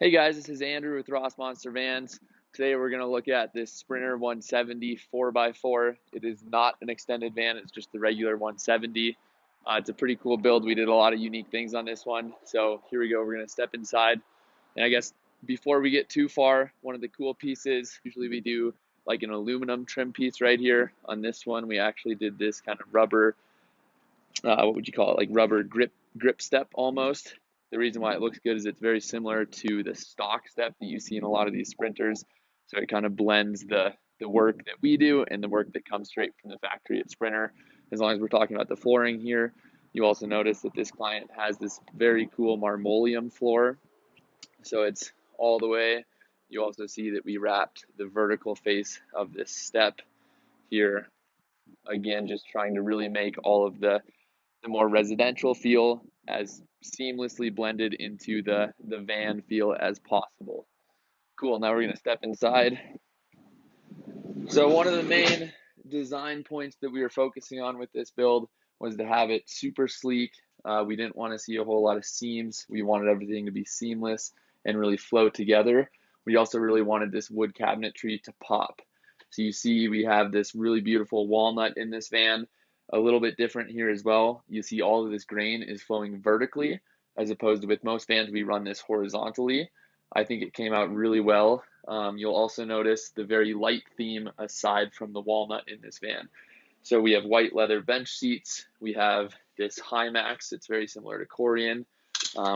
Hey guys, this is Andrew with Rossmönster Vans. Today we're going to look at this Sprinter 170 4x4. It is not an extended van, it's just the regular 170. It's a pretty cool build. We did a lot of unique things on this one. So here we go, we're going to step inside. And I guess before we get too far, one of the cool pieces, usually we do like an aluminum trim piece right here. On this one, we actually did this kind of rubber, what would you call it, like rubber grip step almost. The reason why it looks good is it's very similar to the stock step that you see in a lot of these sprinters. So it kind of blends the work that we do and the work that comes straight from the factory at Sprinter. As long as we're talking about the flooring here, you also notice that this client has this very cool Marmoleum floor. So it's all the way. You also see that we wrapped the vertical face of this step here. Again, just trying to really make all of the more residential feel as seamlessly blended into the van feel as possible. Cool, now we're gonna step inside. So one of the main design points that we were focusing on with this build was to have it super sleek. We didn't want to see a whole lot of seams. We wanted everything to be seamless and really flow together. We also really wanted this wood cabinetry to pop. So you see we have this really beautiful walnut in this van. A little bit different here as well. You see all of this grain is flowing vertically, as opposed to with most vans we run this horizontally. I think it came out really well. You'll also notice the very light theme aside from the walnut in this van. So we have white leather bench seats. We have this high max. It's very similar to Corian.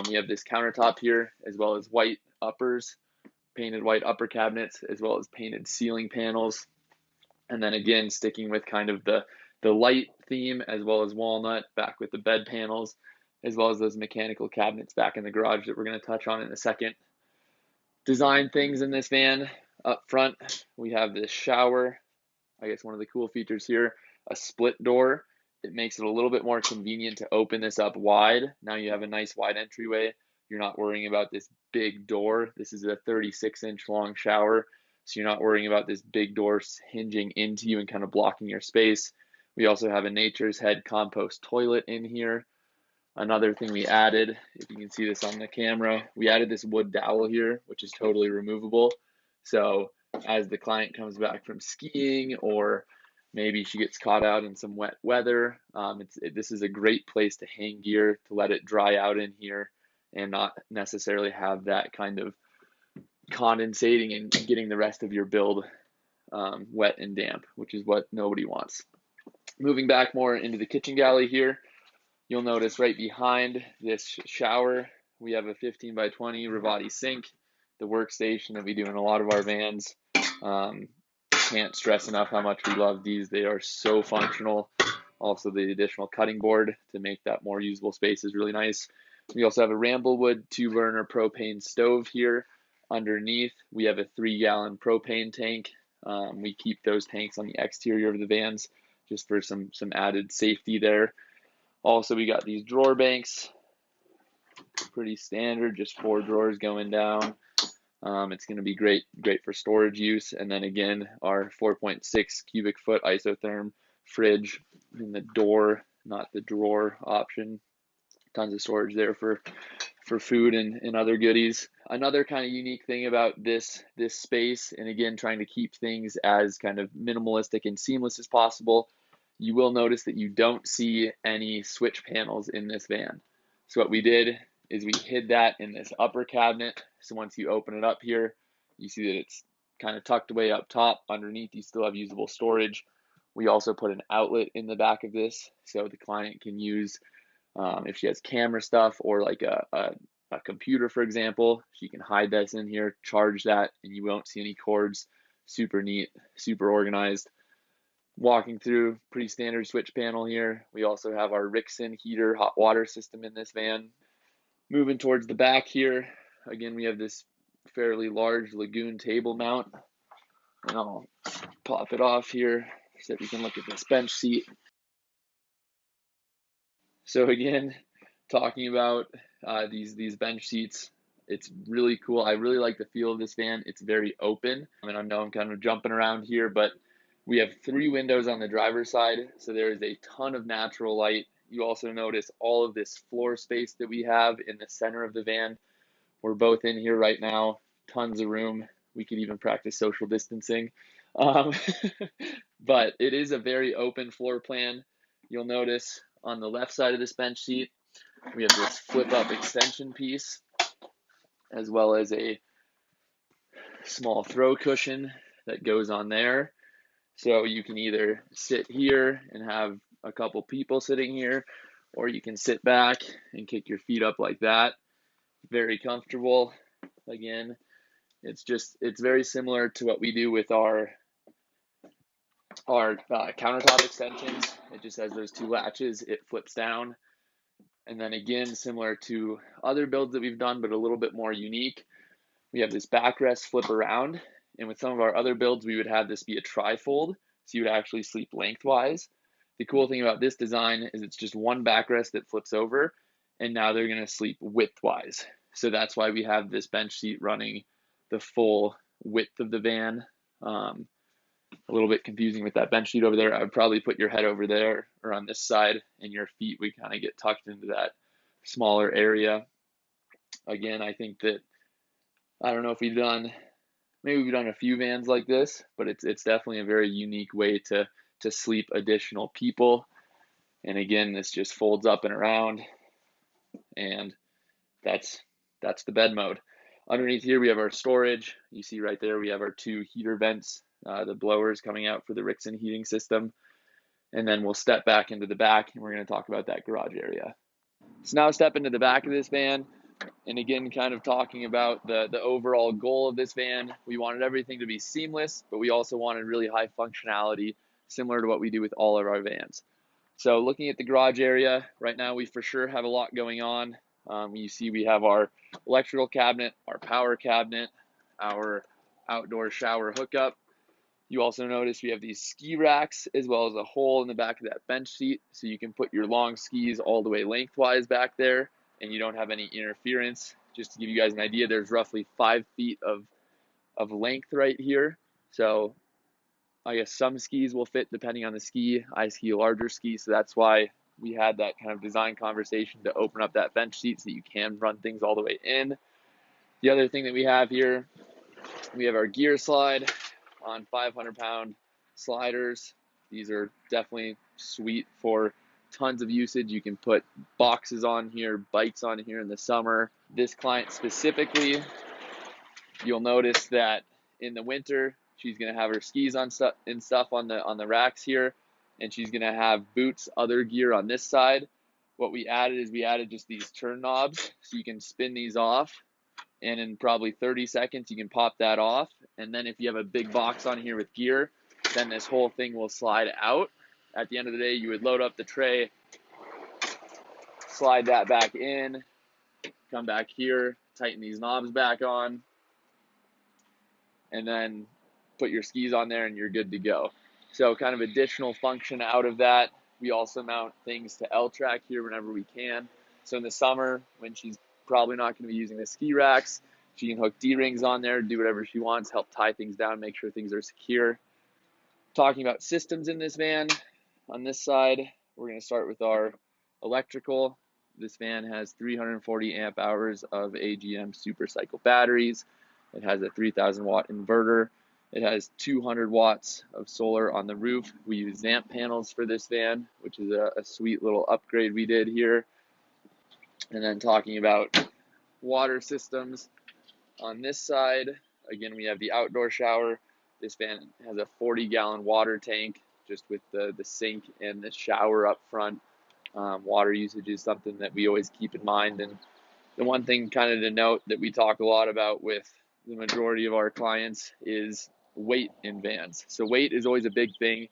We have this countertop here, as well as white uppers, painted white upper cabinets, as well as painted ceiling panels. And then again, sticking with kind of the light theme, as well as walnut, back with the bed panels, as well as those mechanical cabinets back in the garage that we're going to touch on in a second. Design things in this van. Up front, we have this shower. I guess one of the cool features here, a split door. It makes it a little bit more convenient to open this up wide. Now you have a nice wide entryway. You're not worrying about this big door. This is a 36-inch long shower, so you're not worrying about this big door hinging into you and kind of blocking your space. We also have a Nature's Head compost toilet in here. Another thing we added, if you can see this on the camera, we added this wood dowel here, which is totally removable. So as the client comes back from skiing, or maybe she gets caught out in some wet weather, this is a great place to hang gear, to let it dry out in here and not necessarily have that kind of condensating and getting the rest of your build wet and damp, which is what nobody wants. Moving back more into the kitchen galley here, you'll notice right behind this shower, we have a 15 by 20 Ruvati sink, the workstation that we do in a lot of our vans. Can't stress enough how much we love these. They are so functional. Also, the additional cutting board to make that more usable space is really nice. We also have a Ramblewood 2-burner propane stove here. Underneath, we have a 3-gallon propane tank. We keep those tanks on the exterior of the vans just for some added safety there. Also, we got these drawer banks, pretty standard, just 4 drawers going down. It's going to be great for storage use. And then again, our 4.6 cubic foot isotherm fridge in the door, not the drawer option. Tons of storage there for food and other goodies. Another kind of unique thing about this space, and again, trying to keep things as kind of minimalistic and seamless as possible, you will notice that you don't see any switch panels in this van. So what we did is we hid that in this upper cabinet. So once you open it up here, you see that it's kind of tucked away up top. Underneath, you still have usable storage. We also put an outlet in the back of this, so the client can use, if she has camera stuff or like a computer, for example, she can hide this in here, charge that, and you won't see any cords. Super neat, super organized. Walking through, pretty standard switch panel here. We also have our Rixen heater hot water system in this van. Moving towards the back here, again, we have this fairly large Lagoon table mount. And I'll pop it off here so that we can look at this bench seat. So again, talking about these bench seats, it's really cool. I really like the feel of this van. It's very open. I mean, I know I'm kind of jumping around here, but we have 3 windows on the driver's side, so there is a ton of natural light. You also notice all of this floor space that we have in the center of the van, We're both in here right now, tons of room. We could even practice social distancing. Um, but it is a very open floor plan. You'll notice on the left side of this bench seat, we have this flip up extension piece, as well as a small throw cushion that goes on there. So you can either sit here and have a couple people sitting here, or you can sit back and kick your feet up like that. Very comfortable. Again, it's very similar to what we do with our countertop extensions. It just has those two latches. It flips down. And then again, similar to other builds that we've done, but a little bit more unique, we have this backrest flip around. And with some of our other builds, we would have this be a trifold, so you would actually sleep lengthwise. The cool thing about this design is it's just one backrest that flips over, and now they're going to sleep widthwise. So that's why we have this bench seat running the full width of the van. A little bit confusing with that bench seat over there. I would probably put your head over there or on this side, and your feet would kind of get tucked into that smaller area. Again, I think that, I don't know if maybe we've done a few vans like this, but it's definitely a very unique way to sleep additional people. And again, this just folds up and around, and that's the bed mode. Underneath here, we have our storage. You see right there, we have our two heater vents, the blowers coming out for the Rixen heating system. And then we'll step back into the back, and we're going to talk about that garage area. So now step into the back of this van. And again, kind of talking about the overall goal of this van. We wanted everything to be seamless, but we also wanted really high functionality, similar to what we do with all of our vans. So looking at the garage area, right now we for sure have a lot going on. You see we have our electrical cabinet, our power cabinet, our outdoor shower hookup. You also notice we have these ski racks, as well as a hole in the back of that bench seat, so you can put your long skis all the way lengthwise back there, and you don't have any interference. Just to give you guys an idea, there's roughly 5 feet of length right here. So I guess some skis will fit depending on the ski. I ski a larger ski, so that's why we had that kind of design conversation to open up that bench seat so that you can run things all the way in. The other thing that we have here, we have our gear slide on 500-pound sliders. These are definitely sweet for tons of usage. You can put boxes on here, bikes on here in the summer. This client specifically, you'll notice that in the winter, she's going to have her skis on stuff on the racks here, and she's going to have boots, other gear on this side. What we added is we added just these turn knobs, so you can spin these off, and in probably 30 seconds, you can pop that off. And then if you have a big box on here with gear, then this whole thing will slide out. At the end of the day, you would load up the tray, slide that back in, come back here, tighten these knobs back on, and then put your skis on there and you're good to go. So kind of additional function out of that. We also mount things to L-track here whenever we can. So in the summer, when she's probably not going to be using the ski racks, she can hook D-rings on there, do whatever she wants, help tie things down, make sure things are secure. Talking about systems in this van, on this side, we're going to start with our electrical. This van has 340 amp hours of AGM SuperCycle batteries. It has a 3,000 watt inverter. It has 200 watts of solar on the roof. We use ZAMP panels for this van, which is a sweet little upgrade we did here. And then talking about water systems, on this side, again, we have the outdoor shower. This van has a 40-gallon water tank, just with the sink and the shower up front. Water usage is something that we always keep in mind. And the one thing kind of to note that we talk a lot about with the majority of our clients is weight in vans. So weight is always a big thing.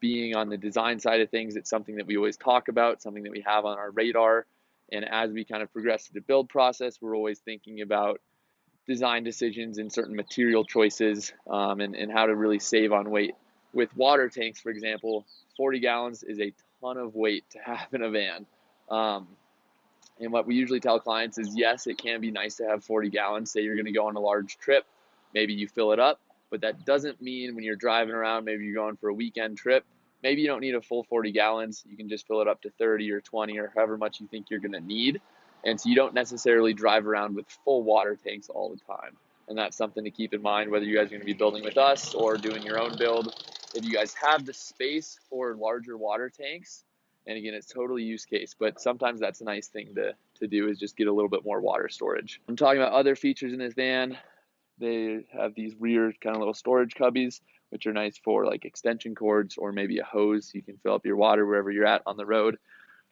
Being on the design side of things, it's something that we always talk about, something that we have on our radar. And as we kind of progress through the build process, we're always thinking about design decisions and certain material choices, and how to really save on weight. With water tanks, for example, 40 gallons is a ton of weight to have in a van. And what we usually tell clients is, yes, it can be nice to have 40 gallons. Say you're going to go on a large trip, maybe you fill it up, but that doesn't mean when you're driving around, maybe you're going for a weekend trip, maybe you don't need a full 40 gallons. You can just fill it up to 30 or 20 or however much you think you're going to need. And so you don't necessarily drive around with full water tanks all the time. And that's something to keep in mind, whether you guys are going to be building with us or doing your own build. If you guys have the space for larger water tanks, and again, it's totally use case, but sometimes that's a nice thing to do, is just get a little bit more water storage. I'm talking about other features in this van. They have these rear kind of little storage cubbies, which are nice for like extension cords or maybe a hose, so you can fill up your water wherever you're at on the road.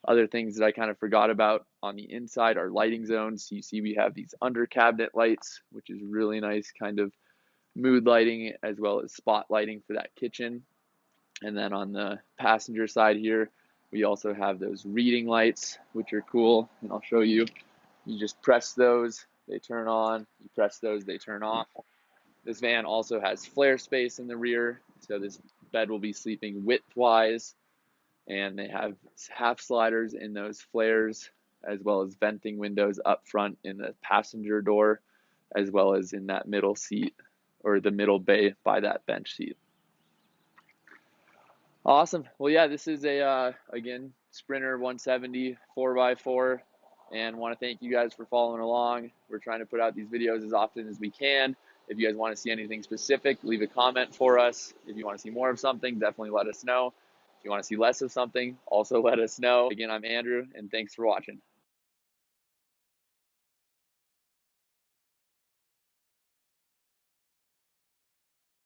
Other things that I kind of forgot about on the inside are lighting zones. So you see we have these under cabinet lights, which is really nice kind of mood lighting as well as spot lighting for that kitchen. And then on the passenger side here, we also have those reading lights, which are cool, and I'll show you. You just press those, they turn on. You press those, they turn off. This van also has FlareSpace in the rear, so this bed will be sleeping widthwise, and they have half sliders in those flares, as well as venting windows up front in the passenger door, as well as in that middle seat or the middle bay by that bench seat. Awesome. Well, yeah, this is a again, Sprinter 170 4x4, and want to thank you guys for following along. We're trying to put out these videos as often as we can. If you guys want to see anything specific, leave a comment for us. If you want to see more of something, definitely let us know. If you want to see less of something, also let us know. Again, I'm Andrew, and thanks for watching.